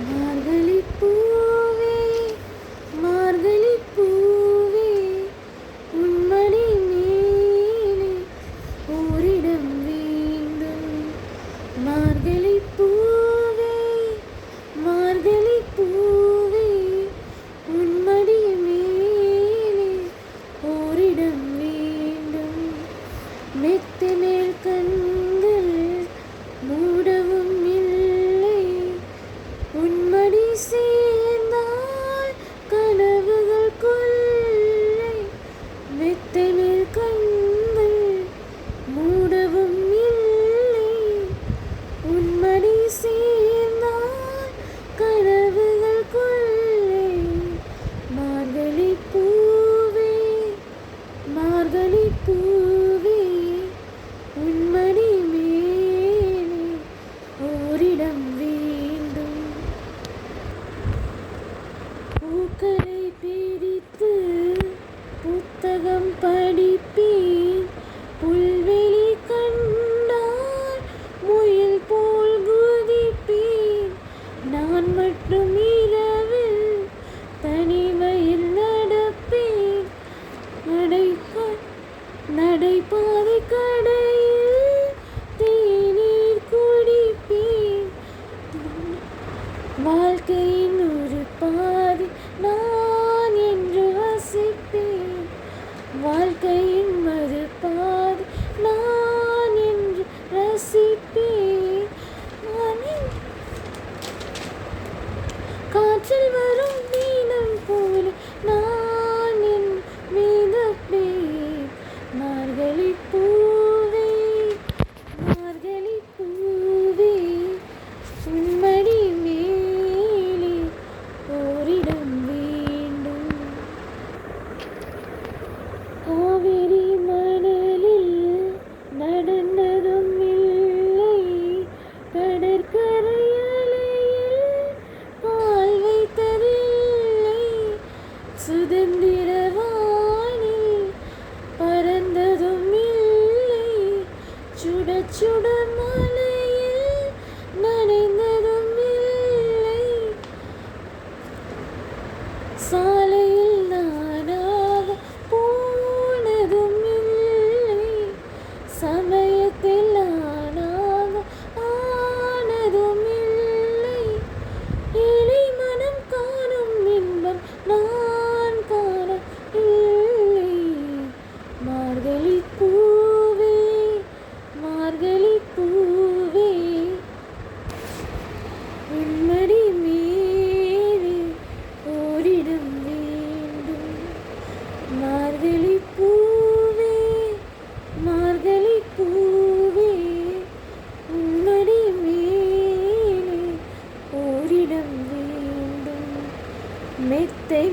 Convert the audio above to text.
மார்கழி பூவே மார்கழி பூவே உன்மடி மேலே ஓரிடம் வேண்டும். மார்கழி பூவே மார்கழி பூவே உன்மடி மேலே ஓரிடம் வேண்டும். மெத்தை மேல் கண்கள் மூடவும் இல்லை, உன்மடி சேர்ந்தால் கனவுகள் கொள்ளை. மெத்தை மேல் கண்கள் மூடவும் இல்லை, உன்மடி சேர்ந்தால் கனவுகள் கொள்ளை. மார்கழி பூவே மார்கழி பூவே உன்மடி மேலே ஓரிடம் வேண்டும். பூக்களை பிரித்து புத்தகம் படிப்பேன், புல்வெளி கண்டால் முயல் போல் குதிப்பேன். நான் மட்டும் இரவில் தனிமையில் நடப்பேன், நடைபாதை கடையில் தேநீர் குடிப்பேன். வாழ்க்கையின் ஒரு பாதி நான் என்று வசிப்பேன், வாழ்க்கையின் மறு பாதி நான் என்று ரசிப்பேன். காற்றில் வரும் வீணம் போல நான் என் மிதப்பேன். மார்கழி பூவே மார்கழி பூவே உன்மடி மேலே ஓரிடம் வேண்டும். காவிரி மணலில் நடந்ததும் இல்லை, கடற்கரை அலையில் கால் வைத்ததில்லை. சுதந்திர வானில் பறந்ததும் இல்லை, சுட சுட மலையில் நனைந்ததும் இல்லை. சாலையில் நானாக போனதும் இல்லை, சமயத்தில் நானாக ஆனதும் இல்லை. ஏழை மனம் காணும் இன்பம் நான் காணவில்லை. மார்கழி பூவே மார்கழி பூவே உன்மடி மேலே ஓரிடம் வேண்டும். மார்கழி பூவே மார்கழி பூவே உன்மடி மேலே ஓரிடம் வேண்டும். மெத்தை